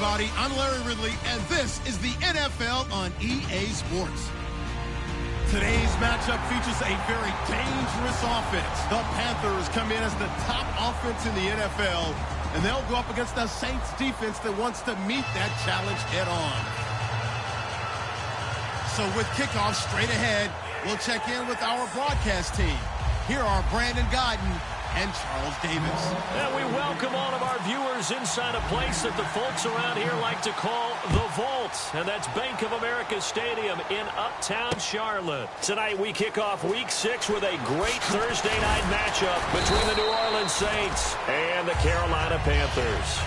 everybody. I'm Larry Ridley, and this is the NFL on EA Sports. Today's matchup features a very dangerous offense. The Panthers come in as the top offense in the NFL, and they'll go up against the Saints defense that wants to meet that challenge head on. So with kickoff straight ahead, we'll check in with our broadcast team. Here are Brandon Godden and Charles Davis. And we welcome all of our viewers inside a place that the folks around here like to call the Vault. And that's Bank of America Stadium in Uptown Charlotte. Tonight we kick off Week 6 with a great Thursday night matchup between the New Orleans Saints and the Carolina Panthers.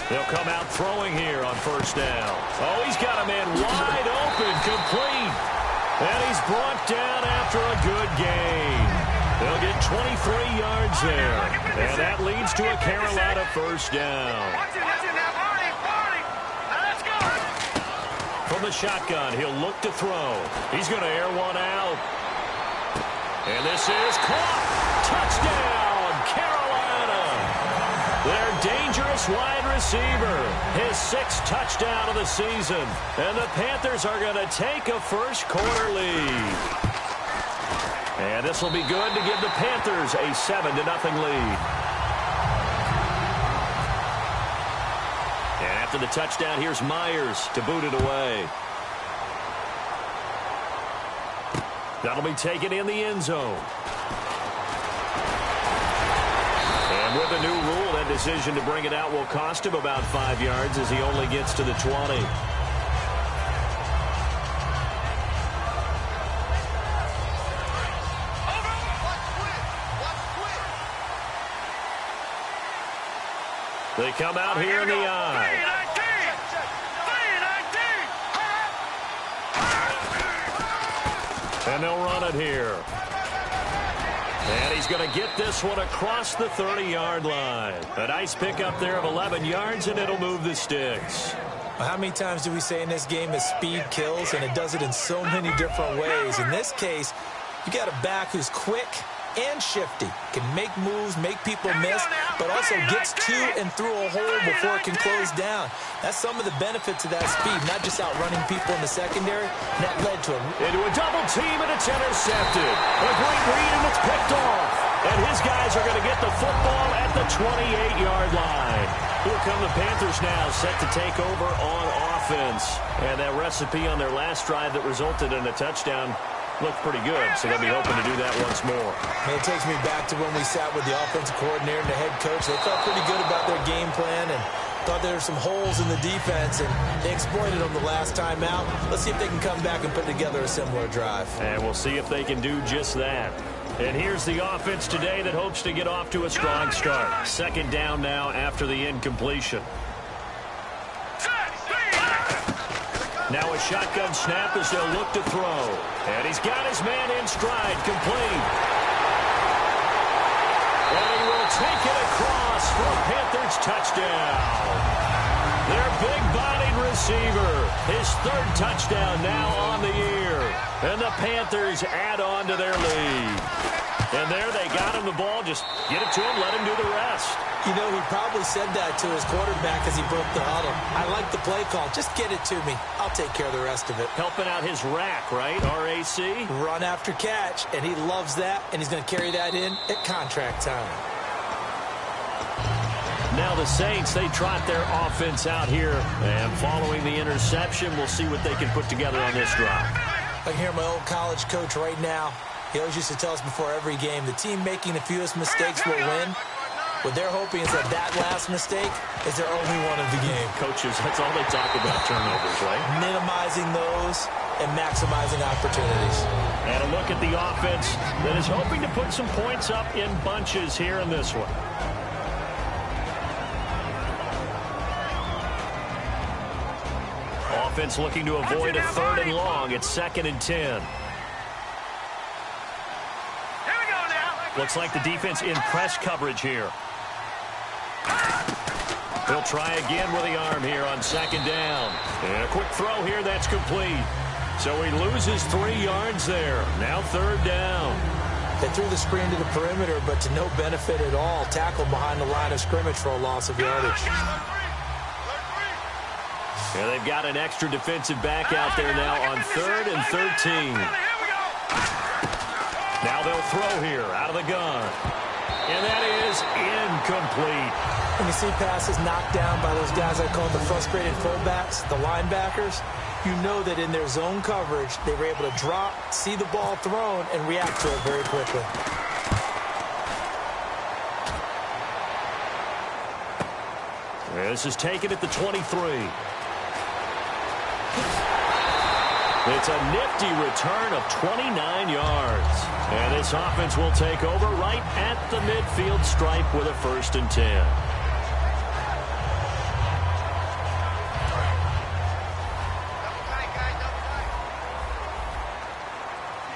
They'll come out throwing here on first down. Oh, he's got a man wide open, complete. And he's brought down after a good gain. They'll get 23 yards there. And that leads to a Carolina first down. From the shotgun, he'll look to throw. He's going to air one out. And this is caught. Touchdown, Carolina. Their dangerous wide receiver, his 6th touchdown of the season. And the Panthers are going to take a first-quarter lead. And this will be good to give the Panthers a 7-0 lead. And after the touchdown, here's Myers to boot it away. That'll be taken in the end zone. And with a new rule, that decision to bring it out will cost him about 5 yards as he only gets to the 20. They come out here in the eye. And they'll run it here. And he's going to get this one across the 30-yard line. A nice pickup there of 11 yards, and it'll move the sticks. Well, how many times do we say in this game that speed kills, and it does it in so many different ways? In this case, you got a back who's quick and shifty, can make moves, make people miss, but also gets to and through a hole before it can close down. That's some of the benefits of that speed, not just outrunning people in the secondary. And that led to into a double team, and it's intercepted. A great read, and it's picked off. And his guys are going to get the football at the 28-yard line. Here come the Panthers now, set to take over on offense. And that recipe on their last drive that resulted in a touchdown looked pretty good, so they'll be hoping to do that once more. And it takes me back to when we sat with the offensive coordinator and the head coach. They felt pretty good about their game plan and thought there were some holes in the defense, and they exploited them the last time out. Let's see if they can come back and put together a similar drive. And we'll see if they can do just that. And here's the offense today that hopes to get off to a strong start. 2nd down now after the incompletion. Now a shotgun snap as they'll look to throw. And he's got his man in stride, complete. And he will take it across for a Panthers touchdown. Their big-bodied receiver, his 3rd touchdown now on the year. And the Panthers add on to their lead. And there they got him the ball. Just get it to him, let him do the rest. You know, he probably said that to his quarterback as he broke the huddle. I like the play call. Just get it to me. I'll take care of the rest of it. Helping out his rack, right? R-A-C? Run after catch, and he loves that, and he's going to carry that in at contract time. Now the Saints, they trot their offense out here. And following the interception, we'll see what they can put together on this drive. I can hear my old college coach right now. He always used to tell us before every game, the team making the fewest mistakes will win. What they're hoping is that that last mistake is their only one of the game. Coaches, that's all they talk about, turnovers, right? Minimizing those and maximizing opportunities. And a look at the offense that is hoping to put some points up in bunches here in this one. Offense looking to avoid a 3rd and long. It's 2nd and 10. Looks like the defense in press coverage here. He'll try again with the arm here on 2nd down. And a quick throw here that's complete. So he loses 3 yards there. Now 3rd down. They threw the screen to the perimeter, but to no benefit at all. Tackled behind the line of scrimmage for a loss of yardage. Yeah, they've got an extra defensive back out there now on 3rd and 13. Now they'll throw here out of the gun. And that is incomplete. When you see passes knocked down by those guys I call the frustrated fullbacks, the linebackers, you know that in their zone coverage, they were able to drop, see the ball thrown, and react to it very quickly. This is taken at the 23. It's a nifty return of 29 yards. And this offense will take over right at the midfield stripe with a 1st and 10.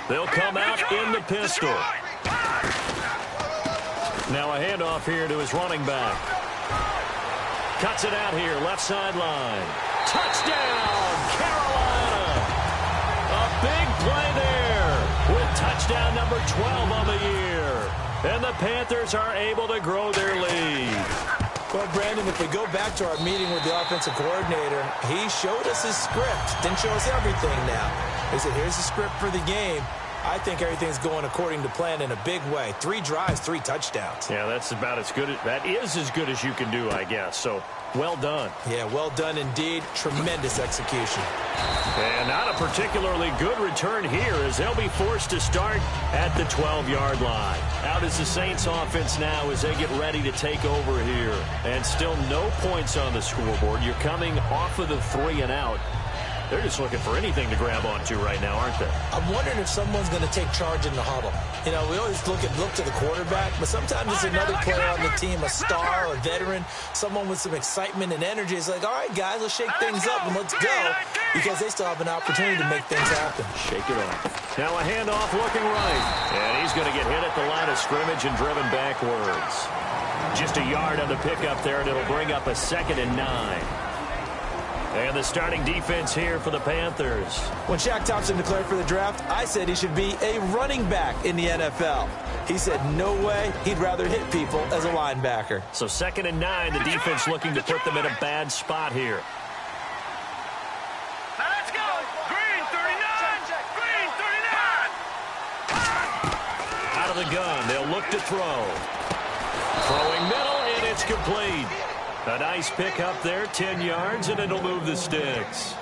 They'll come out in the pistol. Now a handoff here to his running back. Cuts it out here, left sideline. Touchdown, Carolina! A big play there with touchdown number 12 on the year. And the Panthers are able to grow their lead. Well, Brandon, if we go back to our meeting with the offensive coordinator, he showed us his script. Didn't show us everything now. He said, here's the script for the game. I think everything's going according to plan in a big way. 3 drives, 3 touchdowns. Yeah, that's about as good. That is as good as you can do, I guess. So, well done. Yeah, well done indeed. Tremendous execution. And not a particularly good return here as they'll be forced to start at the 12-yard line. Out is the Saints offense now as they get ready to take over here. And still no points on the scoreboard. You're coming off of the 3 and out. They're just looking for anything to grab onto right now, aren't they? I'm wondering if someone's going to take charge in the huddle. You know, we always look to the quarterback, but sometimes it's another player on the team, a star, a veteran, someone with some excitement and energy. It's like, all right, guys, let's shake things up and let's go, because they still have an opportunity to make things happen. Shake it off. Now a handoff looking right. And he's going to get hit at the line of scrimmage and driven backwards. Just a yard on the pickup there, and it'll bring up a 2nd and 9. And the starting defense here for the Panthers. When Shaq Thompson declared for the draft, I said he should be a running back in the NFL. He said no way, he'd rather hit people as a linebacker. So 2nd and 9, the defense looking to put them in a bad spot here. Now let's go. Green 39. Green 39. Out of the gun, they'll look to throw. Throwing middle, and it's complete. A nice pick up there, 10 yards, and it'll move the sticks.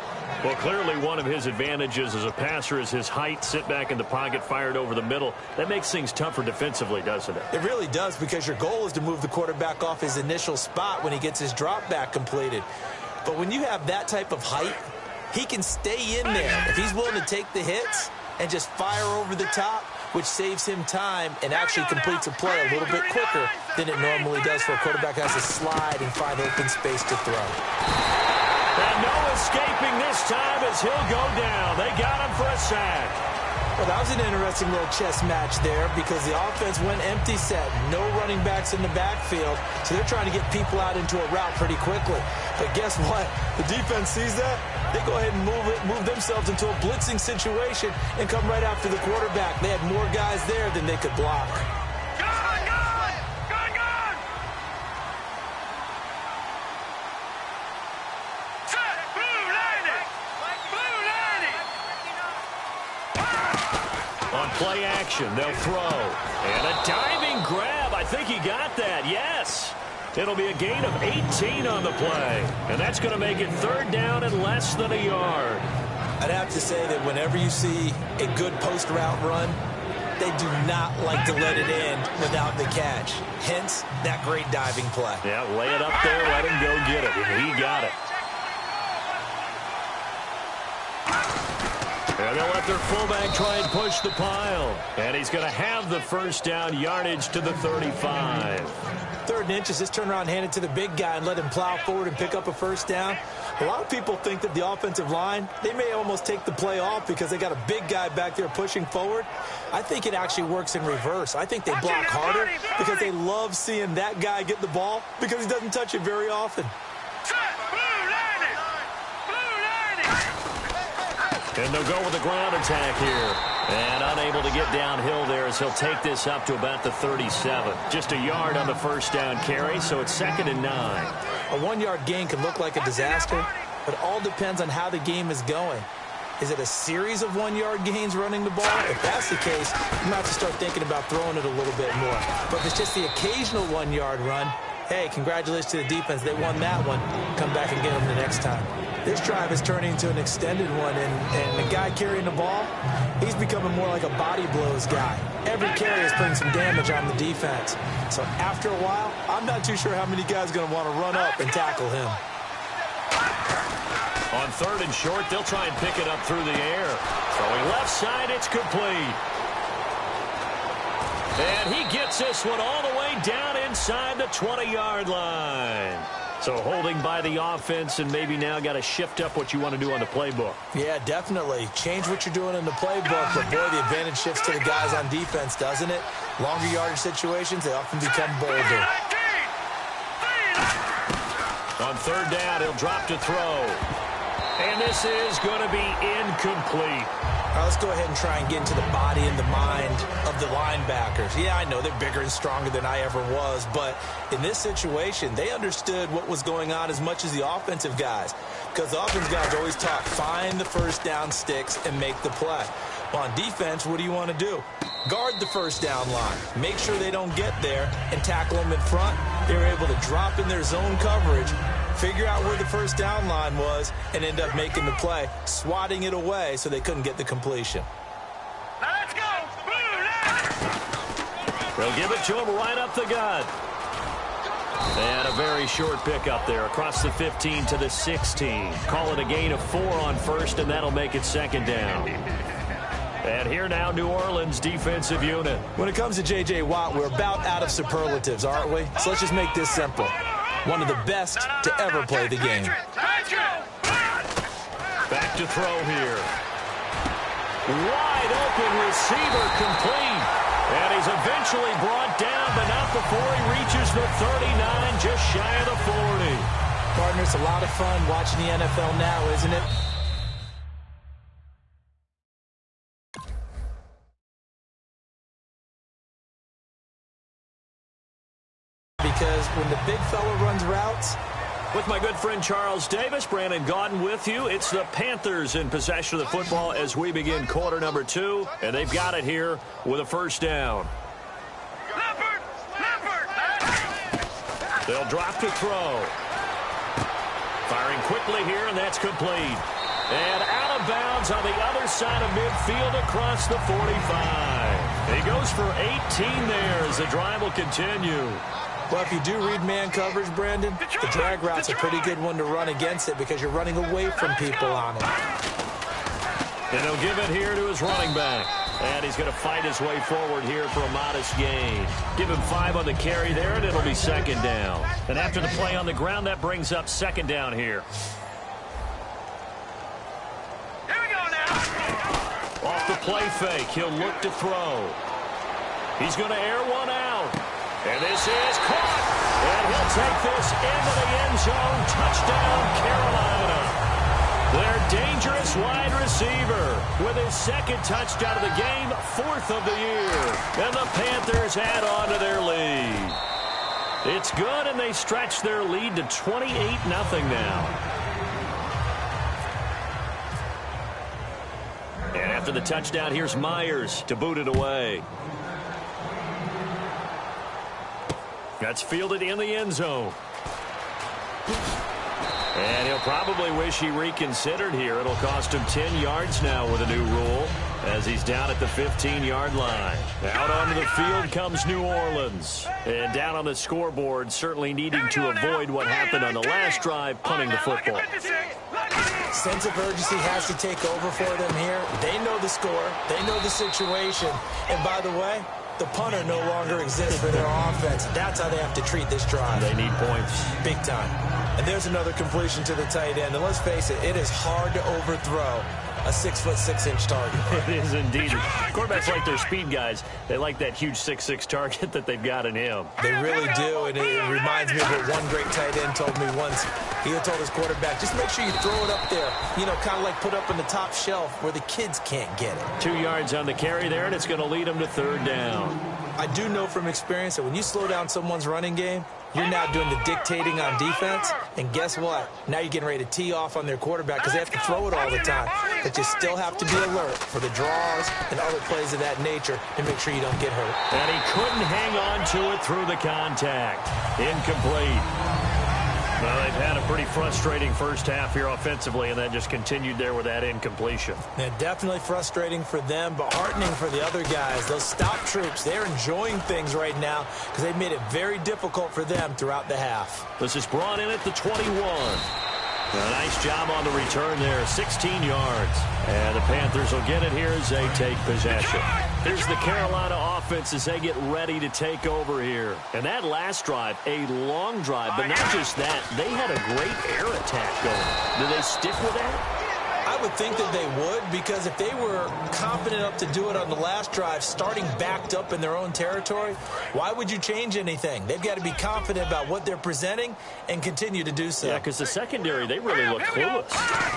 Well, clearly one of his advantages as a passer is his height. Sit back in the pocket, fired over the middle. That makes things tougher defensively, doesn't it? It really does, because your goal is to move the quarterback off his initial spot when he gets his drop back completed. But when you have that type of height, he can stay in there. If he's willing to take the hits and just fire over the top, which saves him time and actually completes a play a little bit quicker than it normally does for a quarterback who has to slide and find open space to throw. And no escaping this time as he'll go down. They got him for a sack. Well, that was an interesting little chess match there, because the offense went empty set. No running backs in the backfield, so they're trying to get people out into a route pretty quickly. But guess what? The defense sees that. They go ahead and move themselves into a blitzing situation and come right after the quarterback. They had more guys there than they could block. On play action, they'll throw. And a diving grab. I think he got that. Yes. It'll be a gain of 18 on the play. And that's going to make it 3rd down and less than a yard. I'd have to say that whenever you see a good post route run, they do not like to let it end without the catch. Hence, that great diving play. Yeah, lay it up there, let him go get it. And he got it. And they'll let their fullback try and push the pile. And he's going to have the 1st down, yardage to the 35. 3rd and inches, just turn around and hand it to the big guy and let him plow forward and pick up a 1st down. A lot of people think that the offensive line, they may almost take the play off because they got a big guy back there pushing forward. I think it actually works in reverse. I think they block harder because they love seeing that guy get the ball because he doesn't touch it very often. And they'll go with the ground attack here. And unable to get downhill there as he'll take this up to about the 37. Just a yard on the first down carry, so it's 2nd and 9. A 1-yard gain can look like a disaster, but it all depends on how the game is going. Is it a series of 1-yard gains running the ball? If that's the case, you might have to start thinking about throwing it a little bit more. But if it's just the occasional 1-yard run, hey, congratulations to the defense. They won that one. Come back and get them the next time. This drive is turning into an extended one, and the guy carrying the ball, he's becoming more like a body blows guy. Every carry is putting some damage on the defense. So after a while, I'm not too sure how many guys are going to want to run up and tackle him. On 3rd and short, they'll try and pick it up through the air. Throwing left side, it's complete. And he gets this one all the way down inside the 20-yard line. So holding by the offense, and maybe now got to shift up what you want to do on the playbook. Yeah, definitely. Change what you're doing in the playbook, but boy, the advantage shifts to the guys on defense, doesn't it? Longer yardage situations, they often become bolder. On 3rd down, he'll drop to throw. And this is going to be incomplete. All right, let's go ahead and try and get into the body and the mind of the linebackers. Yeah, I know they're bigger and stronger than I ever was, but in this situation, they understood what was going on as much as the offensive guys, because the offensive guys always talk, find the first down sticks and make the play. Well, on defense, what do you want to do? Guard the first down line. Make sure they don't get there and tackle them in front. They were able to drop in their zone coverage, figure out where the first down line was, and end up making the play, swatting it away so they couldn't get the completion. Now let's go. They'll give it to him right up the gut. And a very short pickup there across the 15 to the 16. Call it a gain of 4 on 1st, and that'll make it 2nd down. And here now, New Orleans defensive unit. When it comes to J.J. Watt, we're about out of superlatives, aren't we? So let's just make this simple. One of the best to ever play the game. Back to throw here. Wide open receiver complete. And he's eventually brought down, but not before he reaches the 39, just shy of the 40. Partner, it's a lot of fun watching the NFL now, isn't it? Because when the big fella runs routes... With my good friend Charles Davis, Brandon Gaudin with you. It's the Panthers in possession of the football as we begin quarter number 2. And they've got it here with a first down. They'll drop to throw. Firing quickly here, and that's complete. And out of bounds on the other side of midfield across the 45. He goes for 18 there as the drive will continue. Well, if you do read man coverage, Brandon, the drag route's a pretty good one to run against it because you're running away from people on it. And he'll give it here to his running back. And he's going to fight his way forward here for a modest gain. Give him 5 on the carry there, and it'll be 2nd down. And after the play on the ground, that brings up 2nd down here. Here we go now. Off the play fake, he'll look to throw. He's going to air one out. And this is caught. And he'll take this into the end zone. Touchdown, Carolina. Their dangerous wide receiver with his 2nd touchdown of the game, 4th of the year. And the Panthers add on to their lead. It's good, and they stretch their lead to 28-0 now. And after the touchdown, here's Myers to boot it away. That's fielded in the end zone. And he'll probably wish he reconsidered here. It'll cost him 10 yards now with a new rule as he's down at the 15-yard line. Out onto the field comes New Orleans. And down on the scoreboard, certainly needing to avoid what happened on the last drive, punting the football. Sense of urgency has to take over for them here. They know the score. They know the situation. And by the way, the punter no longer exists for their offense. That's how they have to treat this drive. They need points. Big time. And there's another completion to the tight end. And let's face it, it is hard to overthrow a 6'6" target. It is indeed. Quarterbacks like their speed guys. They like that huge 6'6" target that they've got in him. They really do, and it reminds me of what one great tight end told me once. He told his quarterback, just make sure you throw it up there, you know, kind of like put up in the top shelf where the kids can't get it. 2 yards on the carry there, and it's going to lead them to third down. I do know from experience that when you slow down someone's running game, you're now doing the dictating on defense, and guess what? Now you're getting ready to tee off on their quarterback because they have to throw it all the time. But you still have to be alert for the draws and other plays of that nature and make sure you don't get hurt. And he couldn't hang on to it through the contact. Incomplete. Well, they've had a pretty frustrating first half here offensively, and that just continued there with that incompletion. Yeah, definitely frustrating for them, but heartening for the other guys. Those stop troops, they're enjoying things right now because they've made it very difficult for them throughout the half. This is brought in at the 21. A nice job on the return there, 16 yards. And the Panthers will get it here as they take possession. Here's the Carolina offense as they get ready to take over here. And that last drive, a long drive, but not just that. They had a great air attack going. Do they stick with that? I would think that they would, because if they were confident enough to do it on the last drive, starting backed up in their own territory, why would you change anything? They've got to be confident about what they're presenting and continue to do so. Yeah, because the secondary, they really look clueless.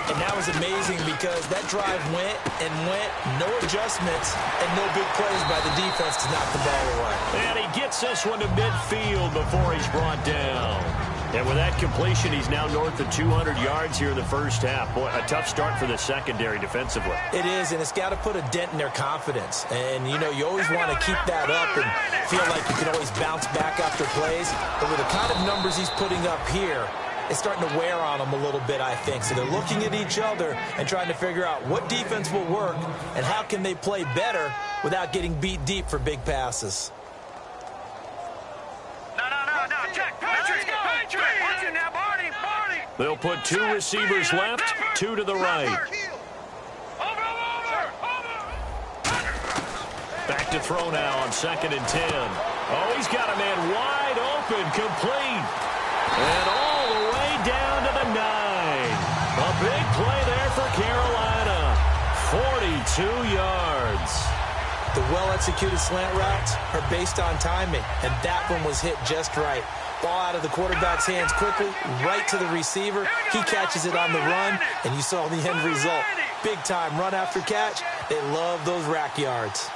And that was amazing because that drive went and went, no adjustments, and no big plays by the defense to knock the ball away. And he gets this one to midfield before he's brought down. And with that completion, he's now north of 200 yards here in the first half. Boy, a tough start for the secondary defensively. It is, and it's got to put a dent in their confidence. And, you know, you always want to keep that up and feel like you can always bounce back after plays. But with the kind of numbers he's putting up here, it's starting to wear on them a little bit, I think. So they're looking at each other and trying to figure out what defense will work and how can they play better without getting beat deep for big passes. They'll put 2 receivers left, 2 to the right. Back to throw now on 2nd and 10. Oh, he's got a man wide open, complete. And all the way down to the 9. A big play there for Carolina. 42 yards. The well-executed slant routes are based on timing, and that one was hit just right. Ball out of the quarterback's hands quickly, right to the receiver. He catches it on the run, and you saw the end result. Big time run after catch. They love those rack yards.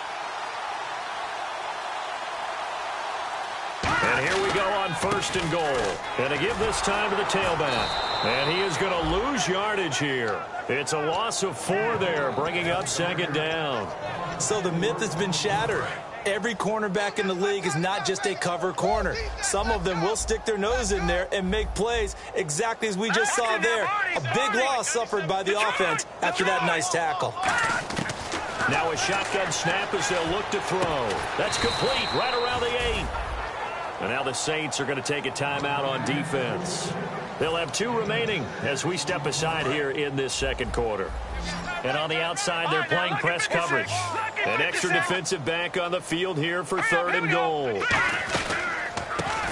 And here we go on 1st and goal. And to give this time to the tailback. And he is going to lose yardage here. It's a loss of 4 there, bringing up 2nd down. So the myth has been shattered. Every cornerback in the league is not just a cover corner. Some of them will stick their nose in there and make plays exactly as we just saw there. A big loss suffered by the offense after that nice tackle. Now a shotgun snap as they'll look to throw. That's complete right around the 8. And now the Saints are going to take a timeout on defense. They'll have 2 remaining as we step aside here in this 2nd quarter. And on the outside, they're playing press coverage. An extra defensive back on the field here for 3rd and goal.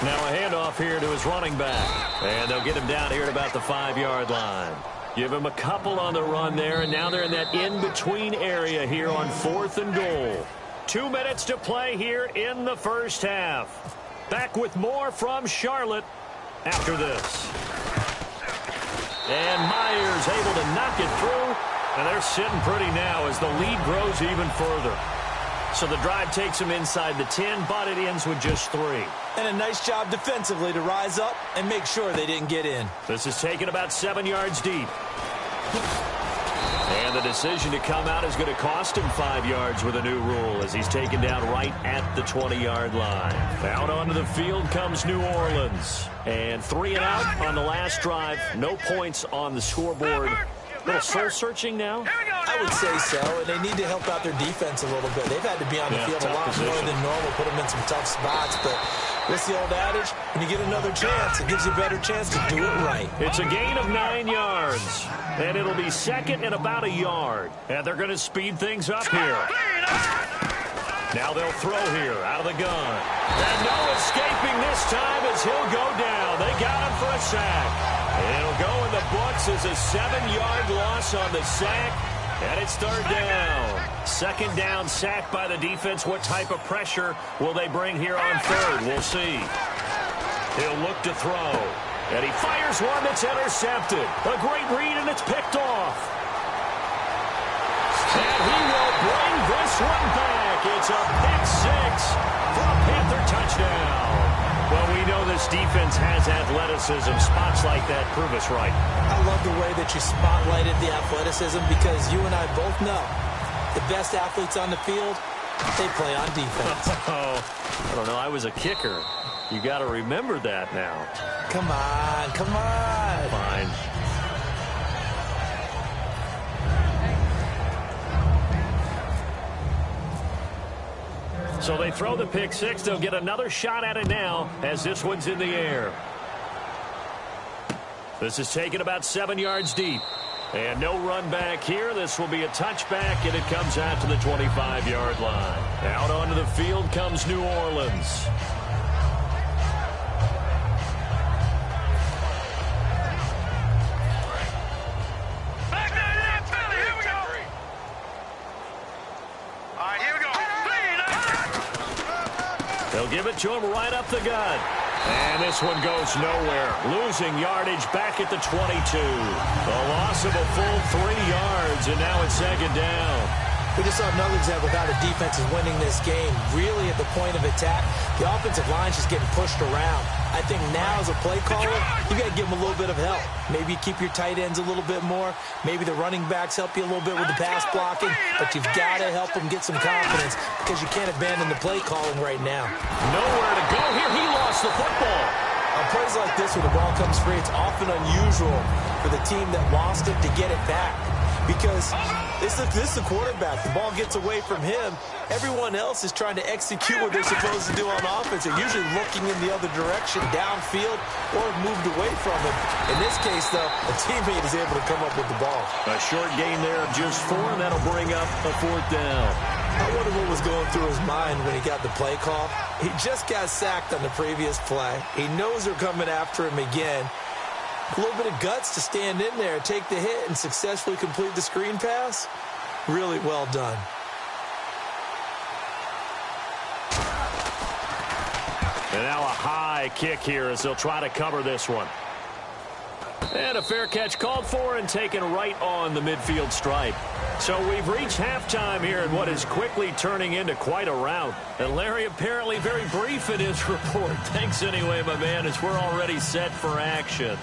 Now a handoff here to his running back. And they'll get him down here at about the 5-yard line. Give him a couple on the run there, and now they're in that in-between area here on 4th and goal. 2 minutes to play here in the first half. Back with more from Charlotte after this. And Myers able to knock it through. And they're sitting pretty now as the lead grows even further. So the drive takes them inside the 10, but it ends with just 3. And a nice job defensively to rise up and make sure they didn't get in. This is taken about 7 yards deep. And the decision to come out is going to cost him 5 yards with a new rule as he's taken down right at the 20-yard line. Out onto the field comes New Orleans. And 3 and out on the last drive. No points on the scoreboard. A little soul-searching now? I would say so, and they need to help out their defense a little bit. They've had to be on the field a lot more than normal, put them in some tough spots, but what's the old adage? When you get another chance, it gives you a better chance to do it right. It's a gain of 9 yards, and it'll be 2nd and about a yard, and they're going to speed things up here. Now they'll throw here out of the gun, and no escaping this time as he'll go down. They got him for a sack. It'll go in the books as a 7-yard loss on the sack. And it's third down. Second down, sacked by the defense. What type of pressure will they bring here on third? We'll see. He'll look to throw. And he fires one that's intercepted. A great read, and it's picked off. And he will bring this one back. It's a pick six for a Panther touchdown. Well, we know this defense has athleticism. Spots like that prove us right. I love the way that you spotlighted the athleticism because you and I both know the best athletes on the field, they play on defense. I don't know. I was a kicker. You got to remember that now. Come on, come on. Fine. So they throw the pick six. They'll get another shot at it now as this one's in the air. This is taken about 7 yards deep. And no run back here. This will be a touchback, and it comes out to the 25-yard line. Out onto the field comes New Orleans. They'll give it to him right up the gut. And this one goes nowhere. Losing yardage back at the 22. A loss of a full 3 yards, and now it's second down. We just saw another example of how the defense is winning this game. Really at the point of attack, the offensive line's just getting pushed around. I think now as a play caller, you got to give them a little bit of help. Maybe you keep your tight ends a little bit more. Maybe the running backs help you a little bit with the pass blocking. But you've got to help them get some confidence because you can't abandon the play calling right now. Nowhere to go here. He lost the football. On plays like this where the ball comes free, it's often unusual for the team that lost it to get it back. Because this is the quarterback. The ball gets away from him. Everyone else is trying to execute what they're supposed to do on offense. They're usually looking in the other direction, downfield, or moved away from him. In this case, though, a teammate is able to come up with the ball. A short gain there of just 4, and that'll bring up a fourth down. I wonder what was going through his mind when he got the play call. He just got sacked on the previous play. He knows they're coming after him again. A little bit of guts to stand in there, take the hit, and successfully complete the screen pass. Really well done. And now a high kick here as they'll try to cover this one. And a fair catch called for and taken right on the midfield stripe. So we've reached halftime here in what is quickly turning into quite a rout. And Larry apparently very brief in his report. Thanks anyway, my man, as we're already set for action.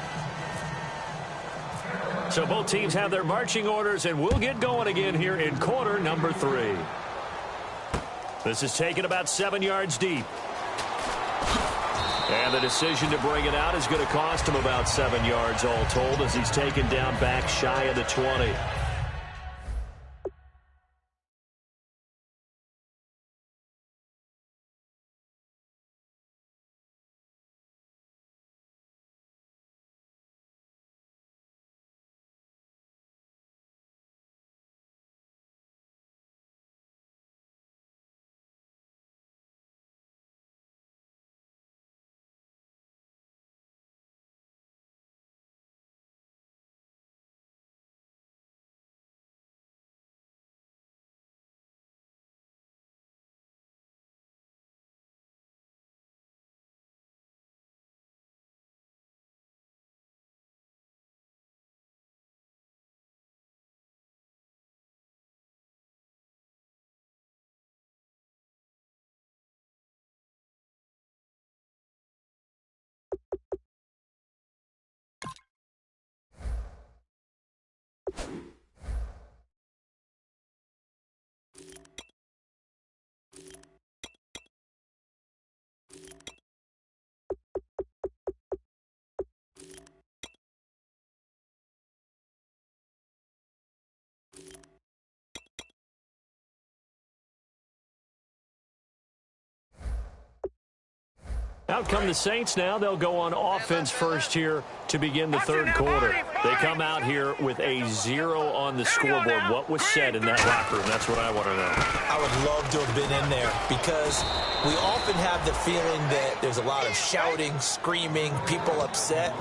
So both teams have their marching orders, and we'll get going again here in quarter number 3. This is taken about 7 yards deep. And the decision to bring it out is going to cost him about 7 yards all told as he's taken down back shy of the 20. Out come the Saints now. They'll go on offense first here to begin the third quarter. They come out here with a 0 on the scoreboard. What was said in that locker room? That's what I want to know. I would love to have been in there because we often have the feeling that there's a lot of shouting, screaming, people upset.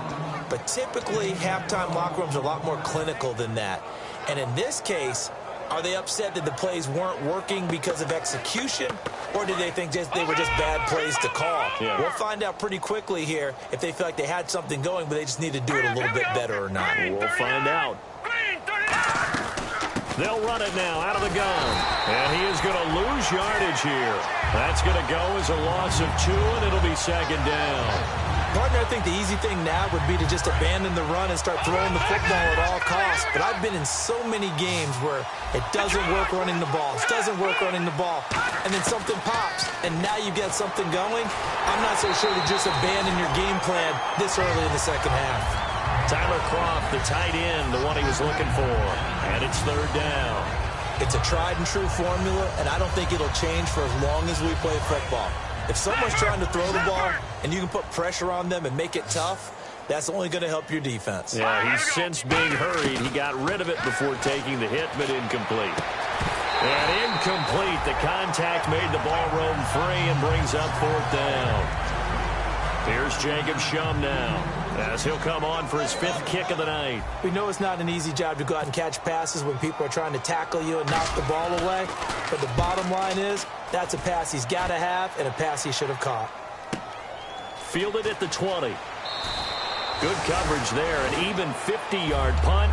But typically, halftime locker rooms are a lot more clinical than that. And in this case, Are they upset that the plays weren't working because of execution, or do they think they were just bad plays to call? Yeah. We'll find out pretty quickly here if they feel like they had something going, but they just need to do it a little bit better or not. We'll find out. They'll run it now out of the gun. And he is going to lose yardage here. That's going to go as a loss of 2, and it'll be second down. Partner, I think the easy thing now would be to just abandon the run and start throwing the football at all costs. But I've been in so many games where it doesn't work running the ball. It doesn't work running the ball. And then something pops, and now you get something going. I'm not so sure to just abandon your game plan this early in the second half. Tyler Kroft, the tight end, the one he was looking for. And it's third down. It's a tried-and-true formula, and I don't think it'll change for as long as we play football. If someone's trying to throw the ball and you can put pressure on them and make it tough, that's only going to help your defense. Yeah, he's since being hurried. He got rid of it before taking the hit, but incomplete. And incomplete. The contact made the ball roam free and brings up fourth down. Here's Jacob Shum now, as he'll come on for his 5th kick of the night. We know it's not an easy job to go out and catch passes when people are trying to tackle you and knock the ball away. But the bottom line is, that's a pass he's got to have and a pass he should have caught. Fielded at the 20. Good coverage there. An even 50-yard punt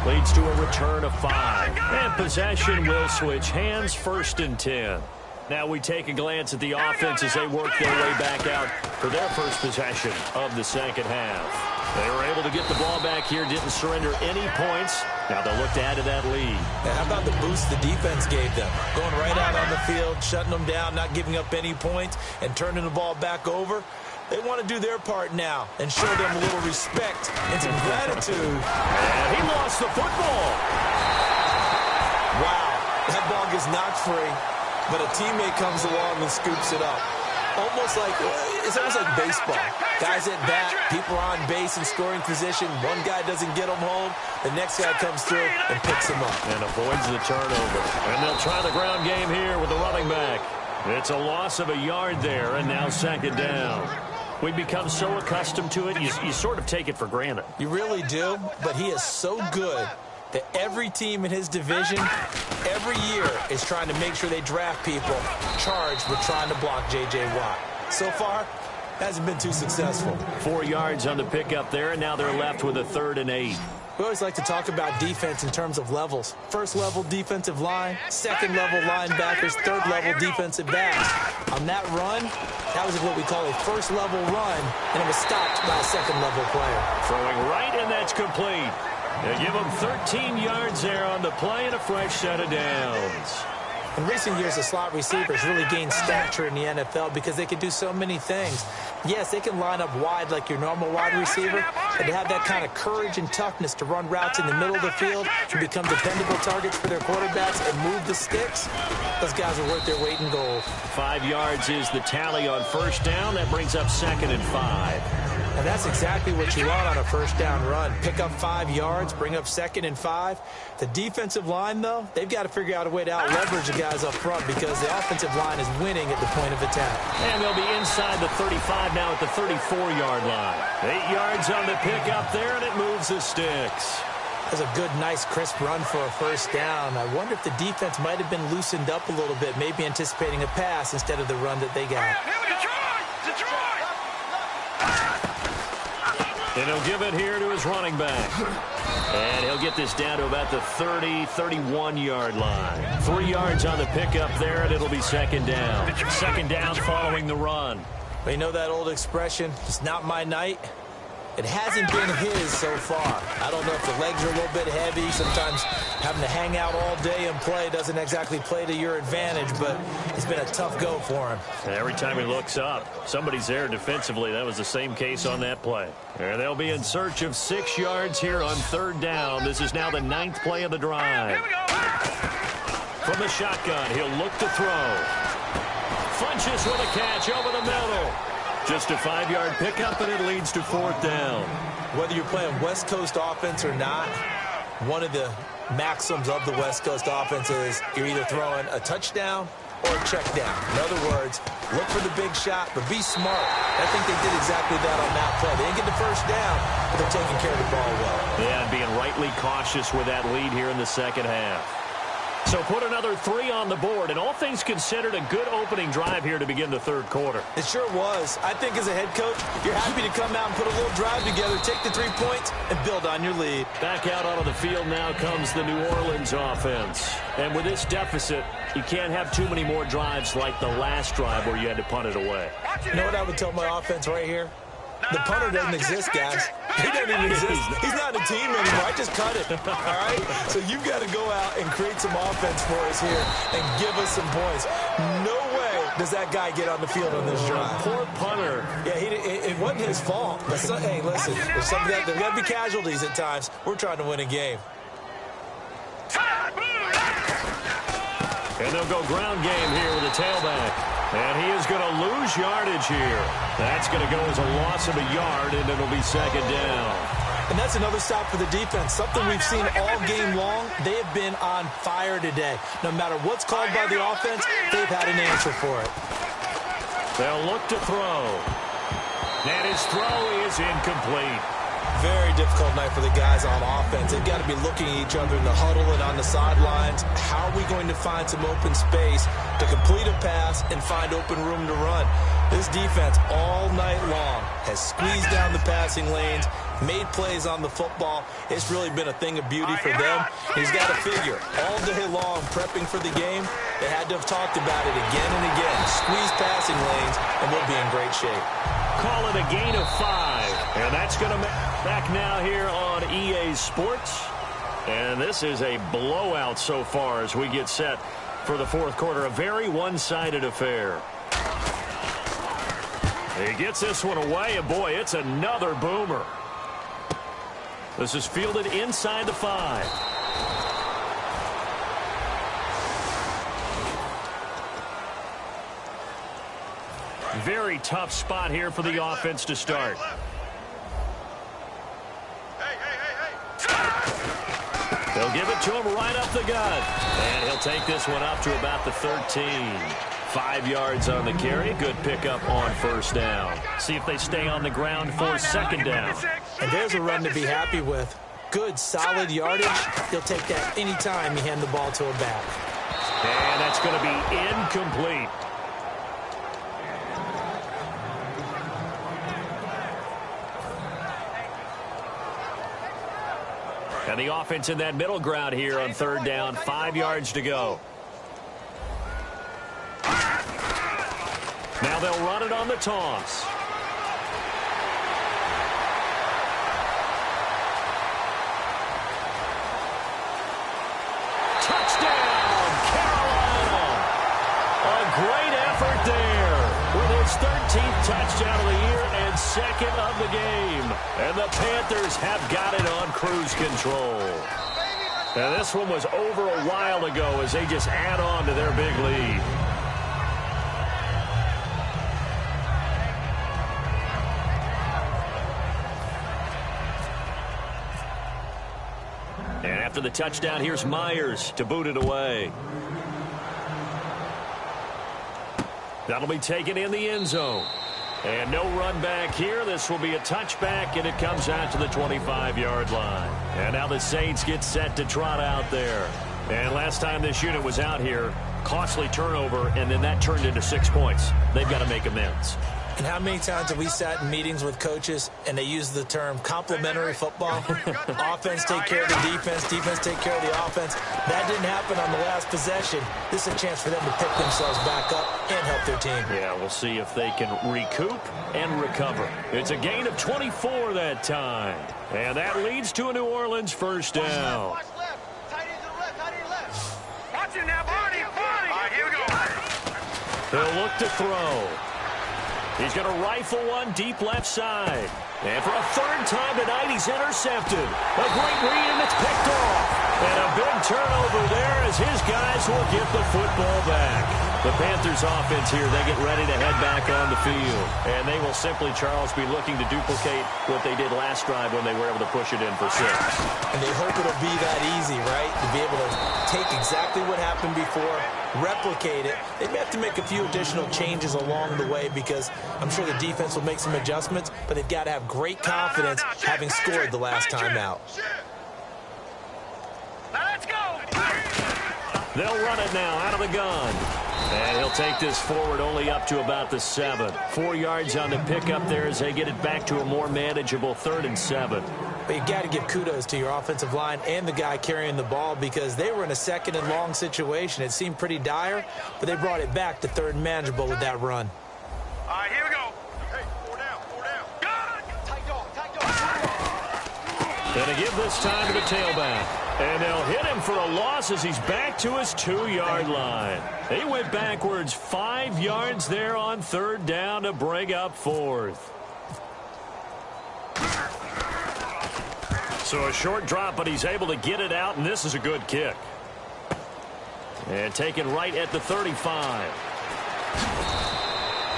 leads to a return of 5. And possession will switch hands, 1st and 10. Now we take a glance at the offense as they work their way back out for their first possession of the second half. They were able to get the ball back here, didn't surrender any points. Now they'll look to add to that lead. And how about the boost the defense gave them? Going right out on the field, shutting them down, not giving up any points, and turning the ball back over. They want to do their part now and show them a little respect and some gratitude. And he lost the football. Wow, that ball gets knocked free. But a teammate comes along and scoops it up. It's almost like baseball. Guys at bat, people are on base in scoring position. One guy doesn't get them home. The next guy comes through and picks him up. And avoids the turnover. And they'll try the ground game here with the running back. It's a loss of a yard there, and now second down. We become so accustomed to it, you sort of take it for granted. You really do, but he is so good that every team in his division, every year, is trying to make sure they draft people charged with trying to block J.J. Watt. So far, hasn't been too successful. 4 yards on the pickup there, and now they're left with a 3rd and 8. We always like to talk about defense in terms of levels. First level defensive line, second level linebackers, third level defensive backs. On that run, that was what we call a first level run, and it was stopped by a second level player. Throwing right, and that's complete. They give him 13 yards there on the play and a fresh set of downs. In recent years, the slot receivers really gained stature in the NFL because they can do so many things. Yes, they can line up wide like your normal wide receiver, but to have that kind of courage and toughness to run routes in the middle of the field and become dependable targets for their quarterbacks and move the sticks, those guys are worth their weight in gold. 5 yards is the tally on first down. That brings up 2nd and 5. And that's exactly what you want on a first down run. Pick up 5 yards, bring up 2nd and 5. The defensive line, though, they've got to figure out a way to out-leverage the guys up front because the offensive line is winning at the point of attack. And they'll be inside the 35 now at the 34-yard line. 8 yards on the pickup there, and it moves the sticks. That's a good, nice, crisp run for a first down. I wonder if the defense might have been loosened up a little bit, maybe anticipating a pass instead of the run that they got. And he'll give it here to his running back. And he'll get this down to about the 30, 31-yard line. 3 yards on the pickup there, and it'll be second down. Second down following the run. Well, you know that old expression, it's not my night? It hasn't been his so far. I don't know if the legs are a little bit heavy. Sometimes having to hang out all day and play doesn't exactly play to your advantage, but it's been a tough go for him. Every time he looks up, somebody's there defensively. That was the same case on that play. And they'll be in search of 6 yards here on third down. This is now the 9th play of the drive. From the shotgun, he'll look to throw. Funches with a catch over the middle. Just a 5-yard pickup, and it leads to fourth down. Whether you're playing West Coast offense or not, one of the maxims of the West Coast offense is you're either throwing a touchdown or a check down. In other words, look for the big shot, but be smart. I think they did exactly that on that play. They didn't get the first down, but they're taking care of the ball well. Yeah, being rightly cautious with that lead here in the second half. So put another 3 on the board, and all things considered, a good opening drive here to begin the third quarter. It sure was. I think as a head coach, you're happy to come out and put a little drive together, take the 3 points, and build on your lead. Back out onto the field now comes the New Orleans offense. And with this deficit, you can't have too many more drives like the last drive where you had to punt it away. You know what I would tell my offense right here? The punter doesn't exist, guys. He doesn't even exist. He's not a team anymore. I just cut it, all right? So you've got to go out and create some offense for us here and give us some points. No way does that guy get on the field on this drive. Poor punter. Yeah, it wasn't his fault. But hey, listen, there's got to be casualties at times. We're trying to win a game. And they'll go ground game here with a tailback. And he is going to lose yardage here. That's going to go as a loss of a yard, and it'll be second down. And that's another stop for the defense, something we've seen all game long. They have been on fire today. No matter what's called by the offense, they've had an answer for it. They'll look to throw. And his throw is incomplete. Very difficult night for the guys on offense. They've got to be looking at each other in the huddle and on the sidelines. How are we going to find some open space to complete a pass and find open room to run? This defense all night long has squeezed down the passing lanes, made plays on the football. It's really been a thing of beauty for them. He's got to figure all day long prepping for the game. They had to have talked about it again and again. Squeeze passing lanes, and we'll be in great shape. Call it a gain of 5. And that's going to back now here on EA Sports. And this is a blowout so far as we get set for the fourth quarter. A very one-sided affair. He gets this one away, and boy, it's another boomer. This is fielded inside the 5. Very tough spot here for the offense to start. They'll give it to him right up the gut. And he'll take this one up to about the 13. 5 yards on the carry. Good pickup on first down. See if they stay on the ground for second down. And there's a run to be happy with. Good, solid yardage. He'll take that anytime you hand the ball to a back. And that's going to be incomplete. And the offense in that middle ground here on third down. 5 yards to go. Now they'll run it on the toss. Touchdown, Carolina. A great effort there with his 13th touchdown of the year and second of the game. And the Panthers have got it on cruise control. Now this one was over a while ago as they just add on to their big lead. And after the touchdown, here's Myers to boot it away. That'll be taken in the end zone. And no run back here. This will be a touchback, and it comes out to the 25-yard line. And now the Saints get set to trot out there. And last time this unit was out here, costly turnover, and then that turned into 6 points. They've got to make amends. And how many times have we sat in meetings with coaches and they use the term complementary football? Offense take care of the defense, defense take care of the offense. That didn't happen on the last possession. This is a chance for them to pick themselves back up and help their team. Yeah, we'll see if they can recoup and recover. It's a gain of 24 that time. And that leads to a New Orleans first down. Watch left. Tight end to the left. Tight end to the left. Watch it now, Barney. All right, here we go. He'll look to throw. He's going to rifle one deep left side. And for a third time tonight, he's intercepted. A great read, and it's picked off. And a big turnover there as his guys will get the football back. The Panthers offense here, they get ready to head back on the field. And they will simply, Charles, be looking to duplicate what they did last drive when they were able to push it in for 6. And they hope it'll be that easy, right? To be able to take exactly what happened before, replicate it. They may have to make a few additional changes along the way because I'm sure the defense will make some adjustments, but they've got to have great confidence having scored the last time out. Now let's go. They'll run it now out of the gun. And he'll take this forward only up to about the 7. 4 yards on the pickup there as they get it back to a more manageable 3rd and 7. But you got to give kudos to your offensive line and the guy carrying the ball because they were in a 2nd and long situation. It seemed pretty dire, but they brought it back to 3rd and manageable with that run. All right, here we go. Hey, 4 down, 4 down. Good. Tight dog, tight dog. Gonna give this time to the tailback. And they'll hit him for a loss as he's back to his 2-yard line. He went backwards 5 yards there on 3rd down to bring up 4th. So a short drop, but he's able to get it out, and this is a good kick. And taken right at the 35.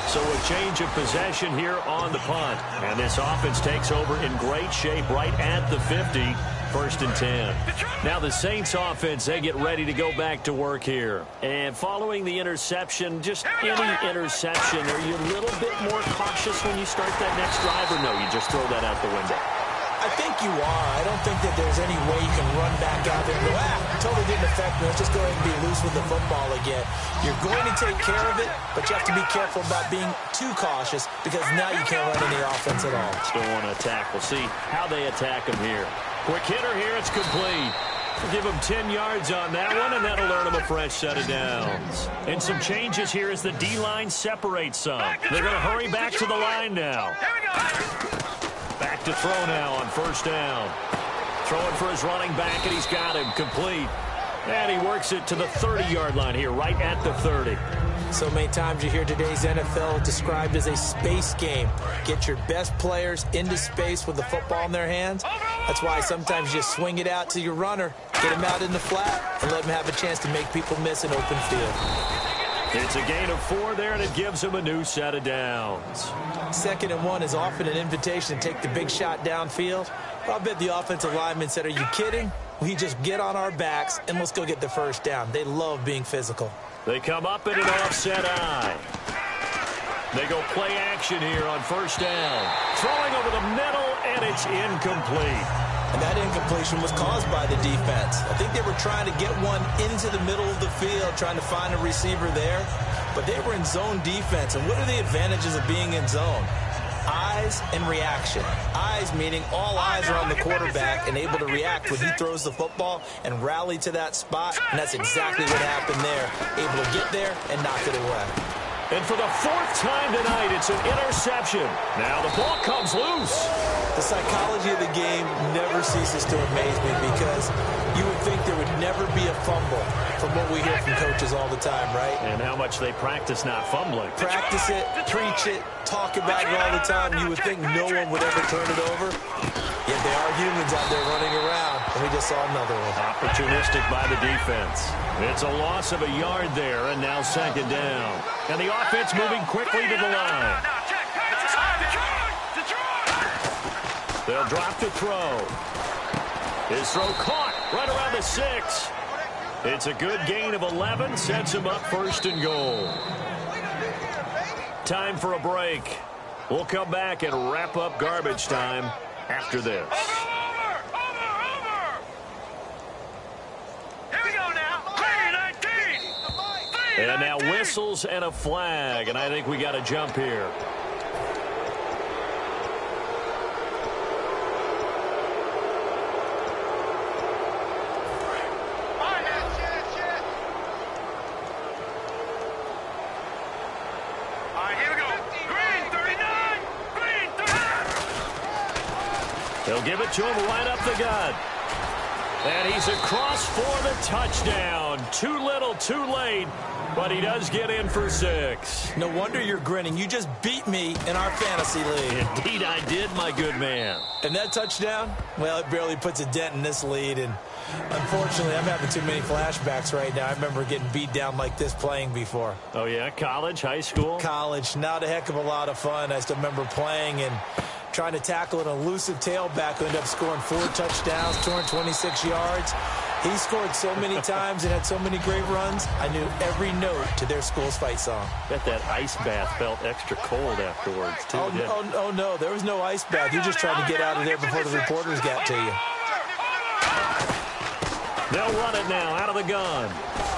So a change of possession here on the punt. And this offense takes over in great shape right at the 50. 1st and 10. Now the Saints offense, they get ready to go back to work here. And following the interception, just any interception, are you a little bit more cautious when you start that next drive, or no, you just throw that out the window? I think you are. I don't think that there's any way you can run back out there and go, totally didn't affect me. Let's just go ahead and be loose with the football again. You're going to take care of it, but you have to be careful about being too cautious because now you can't run any offense at all. Still want to attack. We'll see how they attack him here. Quick hitter here. It's complete. We'll give him 10 yards on that one, and that'll earn him a fresh set of downs. And some changes here as the D-line separates some. They're going to hurry back to the line now. Back to throw now on 1st down. Throwing for his running back, and he's got him complete. And he works it to the 30-yard line here, right at the 30. So many times you hear today's NFL described as a space game. Get your best players into space with the football in their hands. That's why sometimes you just swing it out to your runner, get him out in the flat, and let him have a chance to make people miss an open field. It's a gain of 4 there, and it gives him a new set of downs. 2nd and 1 is often an invitation to take the big shot downfield. But I'll bet the offensive lineman said, are you kidding? We just get on our backs, and let's go get the 1st down. They love being physical. They come up in an offset eye. They go play action here on 1st down. Throwing over the middle, and it's incomplete. And that incompletion was caused by the defense. I think they were trying to get one into the middle of the field, trying to find a receiver there. But they were in zone defense. And what are the advantages of being in zone? Eyes and reaction. Eyes meaning all eyes are on the quarterback and able to react when he throws the football and rally to that spot. And that's exactly what happened there. Able to get there and knock it away. And for the 4th time tonight, it's an interception. Now the ball comes loose. The psychology of the game never ceases to amaze me because you would think there would never be a fumble from what we hear from coaches all the time, right? And how much they practice not fumbling. Practice it, preach it, talk about it all the time. You would think no one would ever turn it over. Yet there are humans out there running around, and we just saw another one. Opportunistic by the defense. It's a loss of a yard there, and now 2nd down. And the offense moving quickly to the line. They'll drop to throw. His throw caught right around the 6. It's a good gain of 11, sets him up 1st and goal. Time for a break. We'll come back and wrap up garbage time after this. Here we go now. 19. And now whistles and a flag, and I think we got to jump here. They'll give it to him right up the gut. And he's across for the touchdown. Too little, too late, but he does get in for 6. No wonder you're grinning. You just beat me in our fantasy league. Indeed I did, my good man. And that touchdown, well, it barely puts a dent in this lead. And unfortunately, I'm having too many flashbacks right now. I remember getting beat down like this playing before. Oh, yeah? College, high school? College. Not a heck of a lot of fun. I still remember playing and trying to tackle an elusive tailback who ended up scoring 4 touchdowns, 226 yards. He scored so many times and had so many great runs, I knew every note to their school's fight song. Bet that ice bath felt extra cold afterwards, too. Oh, no, there was no ice bath. You're just trying to get out of there before the reporters got to you. They'll run it now out of the gun.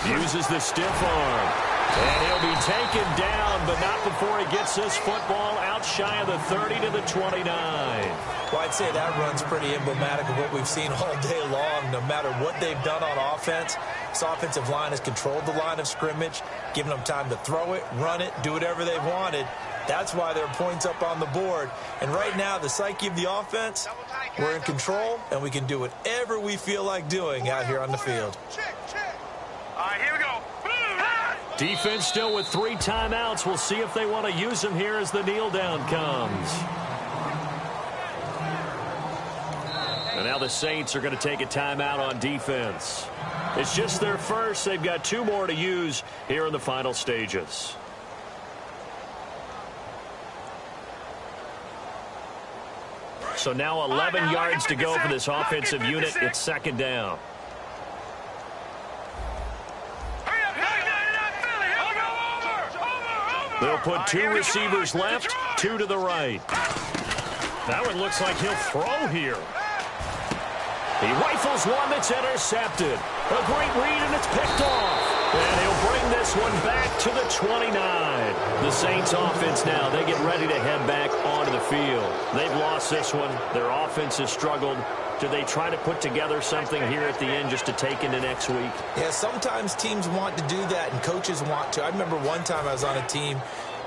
Uses the stiff arm. And he'll be taken down, but not before he gets this football out shy of the 30 to the 29. Well, I'd say that run's pretty emblematic of what we've seen all day long. No matter what they've done on offense, this offensive line has controlled the line of scrimmage, given them time to throw it, run it, do whatever they've wanted. That's why there are points up on the board. And right now, the psyche of the offense, we're in control, and we can do whatever we feel like doing out here on the field. All right, here we go. Defense still with 3 timeouts. We'll see if they want to use them here as the kneel down comes. And now the Saints are going to take a timeout on defense. It's just their first. They've got 2 more to use here in the final stages. So now 11 yards to go for this offensive unit. It's second down. They'll put 2 receivers left, 2 to the right. That one looks like he'll throw here. He rifles one that's intercepted. A great read, and it's picked off. And he'll bring this one back to the 29. The Saints offense now, they get ready to head back onto the field. They've lost this one. Their offense has struggled. Do they try to put together something here at the end just to take into next week? Yeah, sometimes teams want to do that, and coaches want to. I remember one time I was on a team,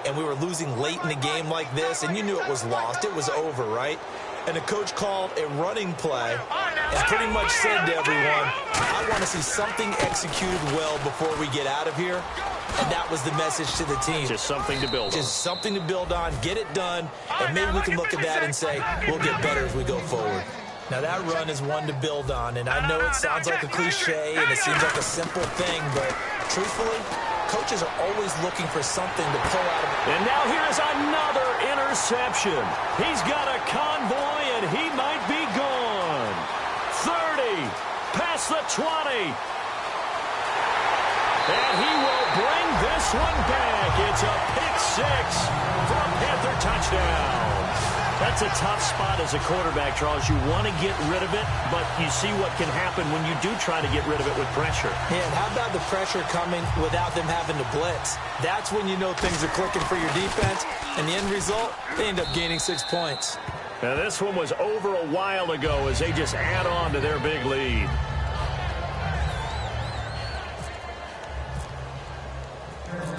and we were losing late in the game like this, and you knew it was lost. It was over, right? And the coach called a running play and pretty much said to everyone, I want to see something executed well before we get out of here. And that was the message to the team. Just something to build on. Just something to build on, get it done, and maybe we can look at that and say, we'll get better as we go forward. Now, that run is one to build on, and I know it sounds like a cliche and it seems like a simple thing, but truthfully, coaches are always looking for something to pull out of it. And now here's another interception. He's got a convoy, and he might be gone. 30, past the 20. And he will bring this one back. It's a pick 6 for a Panther touchdown. That's a tough spot as a quarterback, Charles. You want to get rid of it, but you see what can happen when you do try to get rid of it with pressure. Yeah, and how about the pressure coming without them having to blitz? That's when you know things are clicking for your defense, and the end result, they end up gaining 6 points. Now, this one was over a while ago as they just add on to their big lead.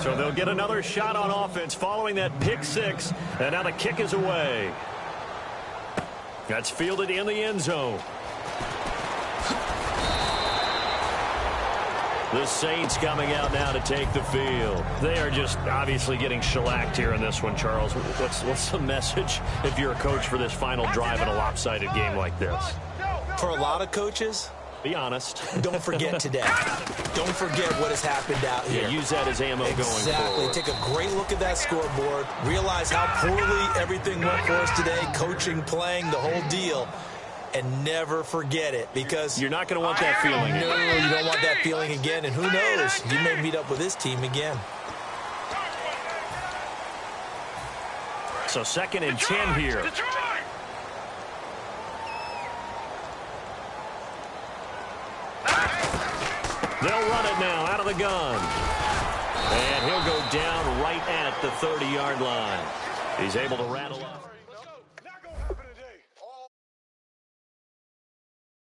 So they'll get another shot on offense following that pick 6, and now the kick is away. That's fielded in the end zone. The Saints coming out now to take the field. They are just obviously getting shellacked here in this one, Charles. What's the message if you're a coach for this final drive in a lopsided game like this? For a lot of coaches, be honest. Don't forget today. Don't forget what has happened out here. Yeah, use that as ammo going forward. Exactly. Take a great look at that scoreboard. Realize how poorly everything went for us today. Coaching, playing, the whole deal. And never forget it, because you're not going to want that feeling. No, you don't want that feeling again. And who knows? You may meet up with this team again. So 2nd and 10 here. They'll run it now out of the gun. And he'll go down right at the 30-yard line. He's able to rattle up.